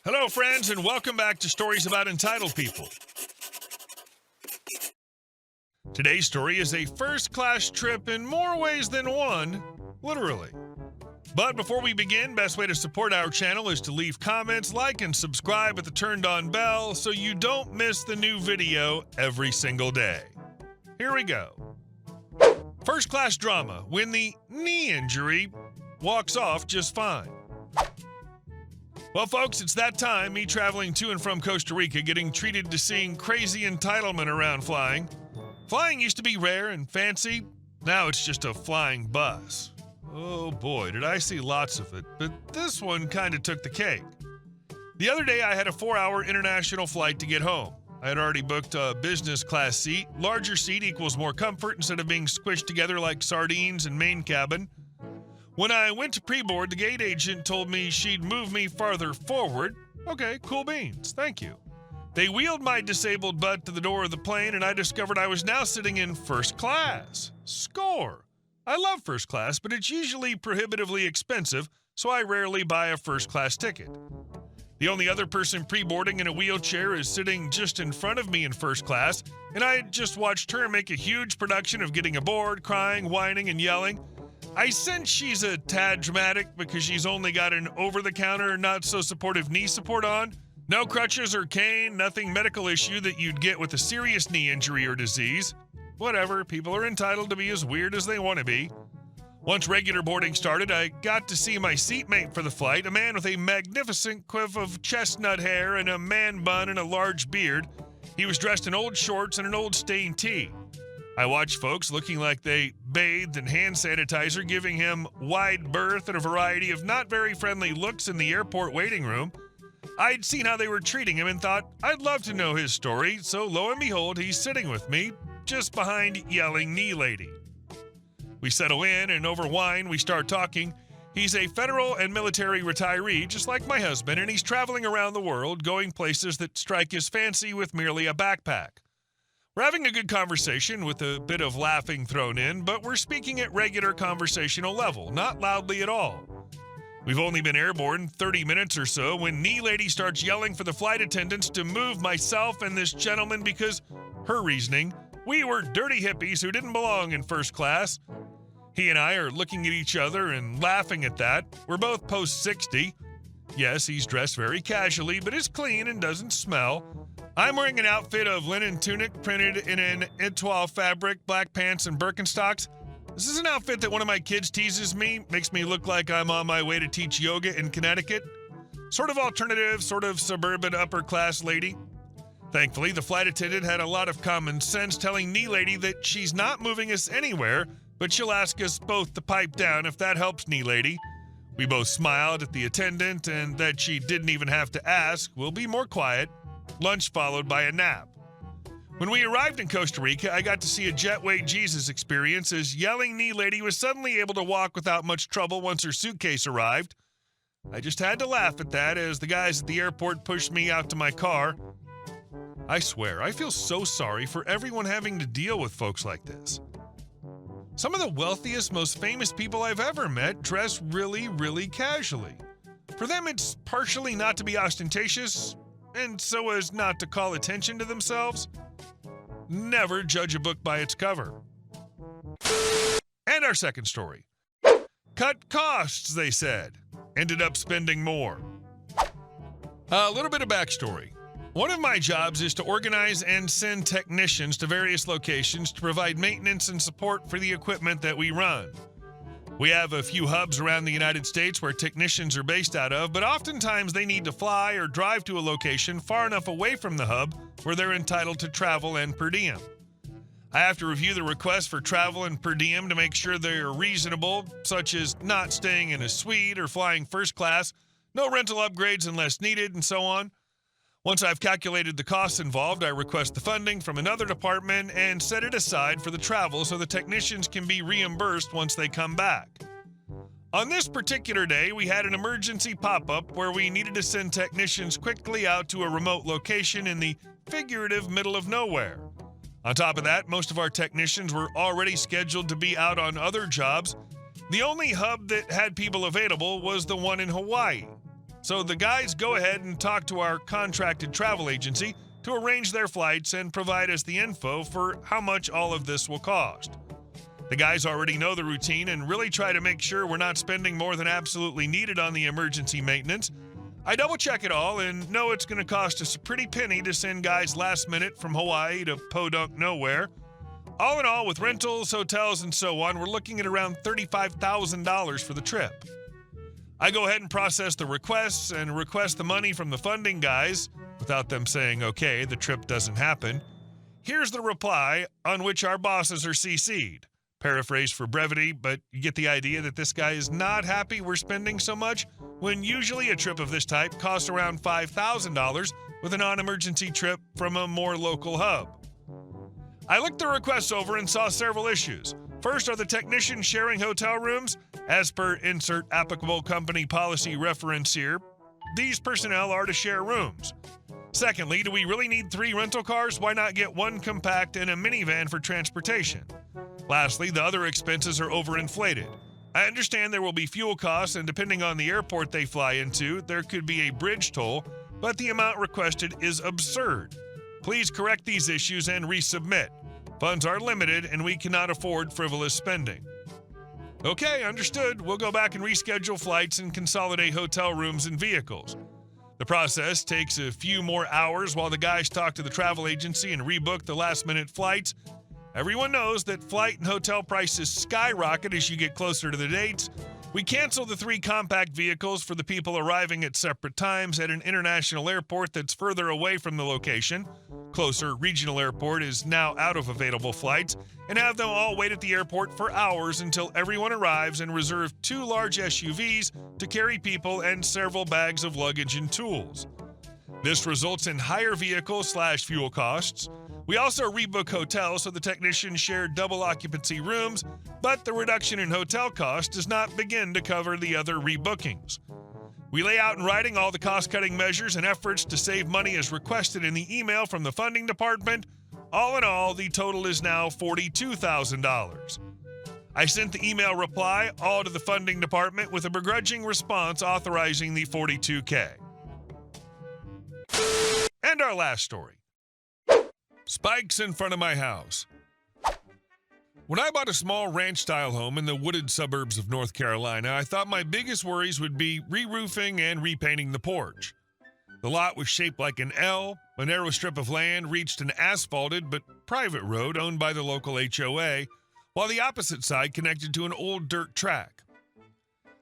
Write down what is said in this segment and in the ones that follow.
Hello, friends, and welcome back to Stories About Entitled People. Today's story is a first-class trip in more ways than one, literally. But before we begin, best way to support our channel is to leave comments, like, and subscribe with the turned-on bell so you don't miss the new video every single day. Here we go. First-class drama when the knee injury walks off just fine. Well, folks, it's that time, me traveling to and from Costa Rica, getting treated to seeing crazy entitlement around flying. Flying used to be rare and fancy. Now it's just a flying bus. Oh boy, did I see lots of it, but this one kind of took the cake. The other day I had a 4-hour international flight to get home. I had already booked a business class seat. Larger seat equals more comfort instead of being squished together like sardines in main cabin. When I went to pre-board, the gate agent told me she'd move me farther forward. Okay, cool beans, thank you. They wheeled my disabled butt to the door of the plane, and I discovered I was now sitting in first class. Score! I love first class, but it's usually prohibitively expensive, so I rarely buy a first class ticket. The only other person pre-boarding in a wheelchair is sitting just in front of me in first class, and I just watched her make a huge production of getting aboard, crying, whining, and yelling. I sense she's a tad dramatic because she's only got an over-the-counter, not-so-supportive knee support on. No crutches or cane, nothing medical issue that you'd get with a serious knee injury or disease. Whatever, people are entitled to be as weird as they want to be. Once regular boarding started, I got to see my seatmate for the flight, a man with a magnificent quiff of chestnut hair and a man bun and a large beard. He was dressed in old shorts and an old stained tee. I watched folks looking like they bathed in hand sanitizer, giving him wide berth and a variety of not very friendly looks in the airport waiting room. I'd seen how they were treating him and thought I'd love to know his story, so lo and behold, he's sitting with me, just behind yelling knee lady. We settle in, and over wine, we start talking. He's a federal and military retiree, just like my husband, and he's traveling around the world, going places that strike his fancy with merely a backpack. We're having a good conversation with a bit of laughing thrown in, but we're speaking at regular conversational level, not loudly at all. We've only been airborne 30 minutes or so when knee lady starts yelling for the flight attendants to move myself and this gentleman because, her reasoning, we were dirty hippies who didn't belong in first class. He and I are looking at each other and laughing at that. We're both post-60. Yes, he's dressed very casually, but is clean and doesn't smell. I'm wearing an outfit of linen tunic printed in an étoile fabric, black pants, and Birkenstocks. This is an outfit that one of my kids teases me, makes me look like I'm on my way to teach yoga in Connecticut. Sort of alternative, sort of suburban upper-class lady. Thankfully, the flight attendant had a lot of common sense, telling knee lady that she's not moving us anywhere, but she'll ask us both to pipe down if that helps, knee lady. We both smiled at the attendant and that she didn't even have to ask. We'll be more quiet. Lunch followed by a nap. When we arrived in Costa Rica, I got to see a jetway Jesus experience as yelling knee lady was suddenly able to walk without much trouble once her suitcase arrived. I just had to laugh at that as the guys at the airport pushed me out to my car. I swear, I feel so sorry for everyone having to deal with folks like this. Some of the wealthiest, most famous people I've ever met dress really, really casually. For them, it's partially not to be ostentatious, and so as not to call attention to themselves. Never judge a book by its cover. And our second story. Cut costs, they said. Ended up spending more. A little bit of backstory. One of my jobs is to organize and send technicians to various locations to provide maintenance and support for the equipment that we run. We have a few hubs around the United States where technicians are based out of, but oftentimes they need to fly or drive to a location far enough away from the hub where they're entitled to travel and per diem. I have to review the requests for travel and per diem to make sure they're reasonable, such as not staying in a suite or flying first class, no rental upgrades unless needed, and so on. Once I've calculated the costs involved, I request the funding from another department and set it aside for the travel so the technicians can be reimbursed once they come back. On this particular day, we had an emergency pop-up where we needed to send technicians quickly out to a remote location in the figurative middle of nowhere. On top of that, most of our technicians were already scheduled to be out on other jobs. The only hub that had people available was the one in Hawaii. So the guys go ahead and talk to our contracted travel agency to arrange their flights and provide us the info for how much all of this will cost. The guys already know the routine and really try to make sure we're not spending more than absolutely needed on the emergency maintenance. I double-check it all and know it's going to cost us a pretty penny to send guys last minute from Hawaii to podunk nowhere. All in all, with rentals, hotels, and so on, we're looking at around $35,000 for the trip. I go ahead and process the requests and request the money from the funding guys. Without them saying, okay, the trip doesn't happen. Here's the reply on which our bosses are CC'd. Paraphrased for brevity, but you get the idea that this guy is not happy we're spending so much, when usually a trip of this type costs around $5,000 with a non-emergency trip from a more local hub. I looked the requests over and saw several issues. First, are the technicians sharing hotel rooms? As per insert applicable company policy reference here, these personnel are to share rooms. Secondly, do we really need 3 rental cars? Why not get 1 compact and a minivan for transportation? Lastly, the other expenses are overinflated. I understand there will be fuel costs, and depending on the airport they fly into, there could be a bridge toll, but the amount requested is absurd. Please correct these issues and resubmit. Funds are limited, and we cannot afford frivolous spending. Okay, understood. We'll go back and reschedule flights and consolidate hotel rooms and vehicles. The process takes a few more hours while the guys talk to the travel agency and rebook the last-minute flights. Everyone knows that flight and hotel prices skyrocket as you get closer to the dates. We cancel the 3 compact vehicles for the people arriving at separate times at an international airport that's further away from the location. Closer regional airport is now out of available flights, and have them all wait at the airport for hours until everyone arrives, and reserve 2 large SUVs to carry people and several bags of luggage and tools. This results in higher vehicle/fuel costs. We also rebook hotels so the technicians share double occupancy rooms, but the reduction in hotel cost does not begin to cover the other rebookings. We lay out in writing all the cost-cutting measures and efforts to save money as requested in the email from the funding department. All in all, the total is now $42,000. I sent the email reply all to the funding department with a begrudging response authorizing the $42K. And our last story. Spikes in front of my house. When I bought a small ranch-style home in the wooded suburbs of North Carolina, I thought my biggest worries would be re-roofing and repainting the porch. The lot was shaped like an L. A narrow strip of land reached an asphalted but private road owned by the local HOA, while the opposite side connected to an old dirt track.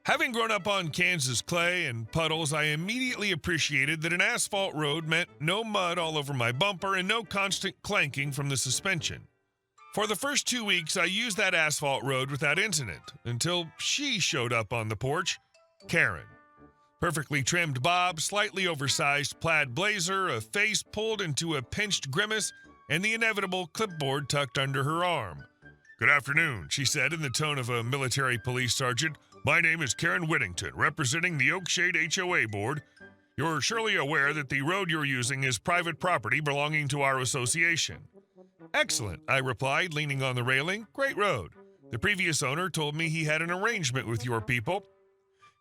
Having grown up on Kansas clay and puddles, I immediately appreciated that an asphalt road meant no mud all over my bumper and no constant clanking from the suspension. For the first 2 weeks, I used that asphalt road without incident, until she showed up on the porch, Karen. Perfectly trimmed bob, slightly oversized plaid blazer, a face pulled into a pinched grimace, and the inevitable clipboard tucked under her arm. "Good afternoon," she said in the tone of a military police sergeant. "My name is Karen Whittington, representing the Oakshade HOA Board. You're surely aware that the road you're using is private property belonging to our association." "Excellent," I replied, leaning on the railing. "Great road. The previous owner told me he had an arrangement with your people."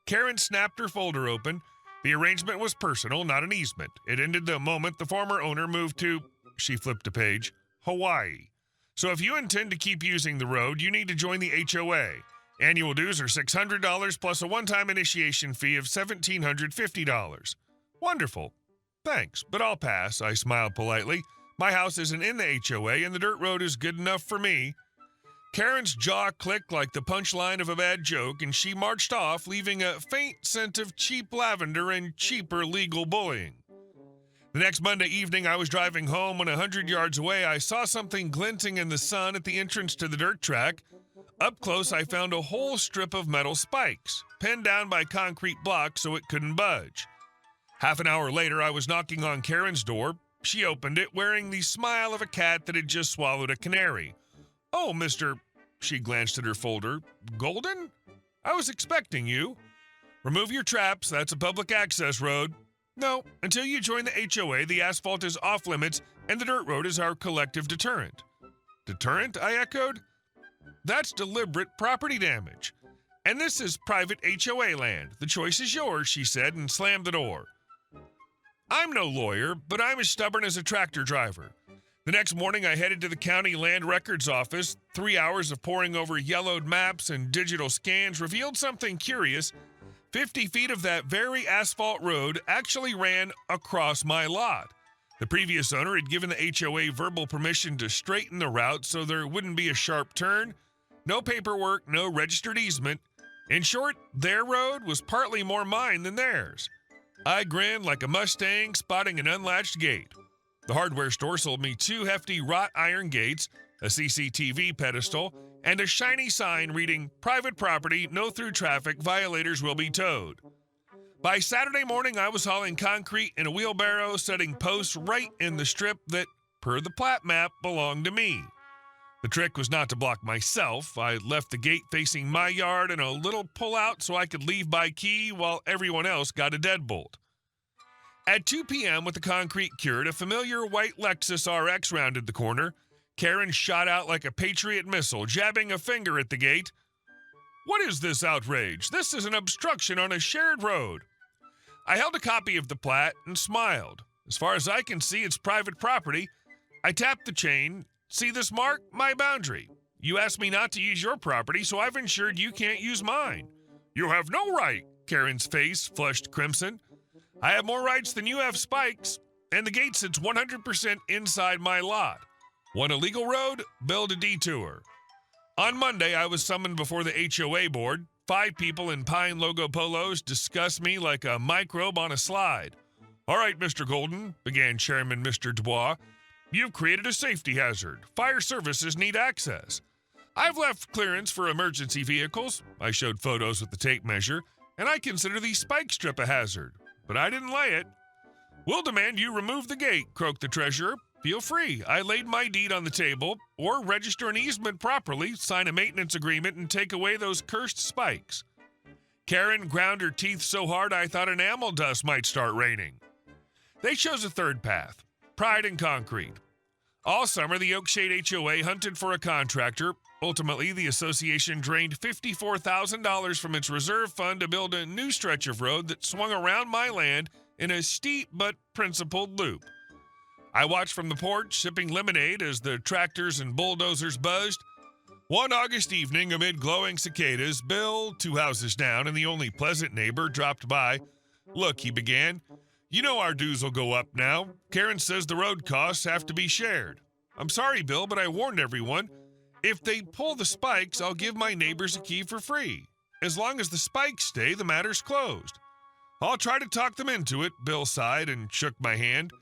Karen snapped her folder open. The arrangement was personal, not an easement. It ended the moment the former owner moved to, she flipped a page, Hawaii. "So if you intend to keep using the road, you need to join the HOA. Annual dues are $600 plus a one-time initiation fee of $1,750. "Wonderful. Thanks, but I'll pass," I smiled politely. "My house isn't in the HOA, and the dirt road is good enough for me." Karen's jaw clicked like the punchline of a bad joke, and she marched off, leaving a faint scent of cheap lavender and cheaper legal bullying. The next Monday evening, I was driving home when 100 yards away, I saw something glinting in the sun at the entrance to the dirt track. Up close, I found a whole strip of metal spikes, pinned down by concrete blocks so it couldn't budge. Half an hour later, I was knocking on Karen's door. She opened it, wearing the smile of a cat that had just swallowed a canary. "Oh, Mr. She glanced at her folder. "Golden? I was expecting you." "Remove your traps. That's a public access road." "No, until you join the HOA, the asphalt is off limits, and the dirt road is our collective deterrent." "Deterrent?" I echoed. "That's deliberate property damage. And this is private HOA land. The choice is yours, she said, and slammed the door. I'm no lawyer, but I'm as stubborn as a tractor driver. The next morning, I headed to the county land records office. 3 hours of poring over yellowed maps and digital scans revealed something curious. 50 feet of that very asphalt road actually ran across my lot. The previous owner had given the HOA verbal permission to straighten the route so there wouldn't be a sharp turn. No paperwork, no registered easement. In short, their road was partly more mine than theirs. I grinned like a Mustang spotting an unlatched gate. The hardware store sold me 2 hefty wrought iron gates, a CCTV pedestal, and a shiny sign reading, "Private property, no through traffic, violators will be towed." By Saturday morning, I was hauling concrete in a wheelbarrow, setting posts right in the strip that, per the plat map, belonged to me. The trick was not to block myself. I left the gate facing my yard and a little pull-out so I could leave by key while everyone else got a deadbolt. At 2 p.m., with the concrete cured, a familiar white Lexus RX rounded the corner. Karen shot out like a Patriot missile, jabbing a finger at the gate. "What is this outrage? This is an obstruction on a shared road." I held a copy of the plat and smiled. "As far as I can see, it's private property." I tapped the chain. "See this mark? My boundary. You asked me not to use your property, so I've ensured you can't use mine." "You have no right." Karen's face flushed crimson. "I have more rights than you have spikes, and the gate sits 100% inside my lot. Want a legal road? Build a detour." On Monday, I was summoned before the HOA board. 5 people in pine logo polos discussed me like a microbe on a slide. "All right, Mr. Golden," began Chairman Mr. Dubois. "You've created a safety hazard. Fire services need access. I've left clearance for emergency vehicles." I showed photos with the tape measure. "And I consider the spike strip a hazard. But I didn't lay it." "We'll demand you remove the gate," croaked the treasurer. "Feel free. I laid my deed on the table. Or register an easement properly, sign a maintenance agreement, and take away those cursed spikes." Karen ground her teeth so hard I thought enamel dust might start raining. They chose a third path. Pride in concrete. All summer, the Oakshade HOA hunted for a contractor. Ultimately, the association drained $54,000 from its reserve fund to build a new stretch of road that swung around my land in a steep but principled loop. I watched from the porch, sipping lemonade as the tractors and bulldozers buzzed. One August evening, amid glowing cicadas, Bill, 2 houses down and the only pleasant neighbor, dropped by. "Look," he began, "you know our dues will go up now. Karen says the road costs have to be shared." "I'm sorry, Bill, but I warned everyone. If they pull the spikes, I'll give my neighbors a key for free. As long as the spikes stay, the matter's closed." "I'll try to talk them into it," Bill sighed and shook my hand.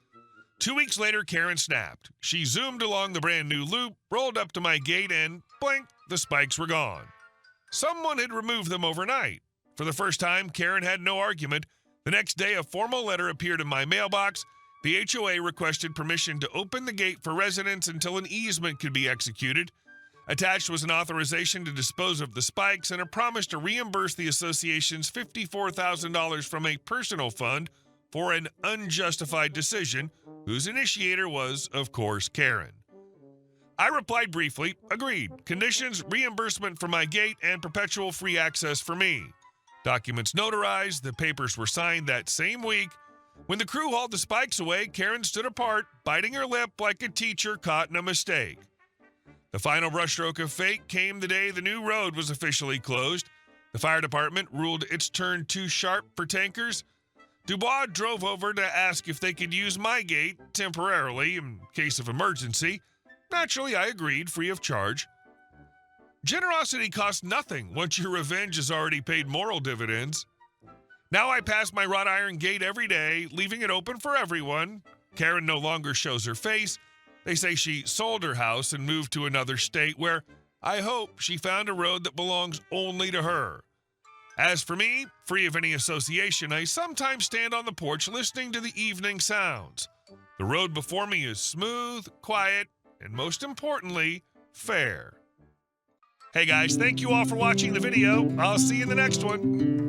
2 weeks later, Karen snapped. She zoomed along the brand new loop, rolled up to my gate, and blink, the spikes were gone. Someone had removed them overnight. For the first time, Karen had no argument. The next day, a formal letter appeared in my mailbox. The HOA requested permission to open the gate for residents until an easement could be executed. Attached was an authorization to dispose of the spikes and a promise to reimburse the association's $54,000 from a personal fund for an unjustified decision, whose initiator was, of course, Karen. I replied briefly, agreed. Conditions, reimbursement for my gate, and perpetual free access for me. Documents notarized, the papers were signed that same week. When the crew hauled the spikes away, Karen stood apart, biting her lip like a teacher caught in a mistake. The final brushstroke of fate came the day the new road was officially closed. The fire department ruled its turn too sharp for tankers. Dubois drove over to ask if they could use my gate temporarily in case of emergency. Naturally, I agreed, free of charge. Generosity costs nothing once your revenge has already paid moral dividends. Now I pass my wrought iron gate every day, leaving it open for everyone. Karen no longer shows her face. They say she sold her house and moved to another state where I hope she found a road that belongs only to her. As for me, free of any association, I sometimes stand on the porch listening to the evening sounds. The road before me is smooth, quiet, and most importantly, fair. Hey guys, thank you all for watching the video. I'll see you in the next one.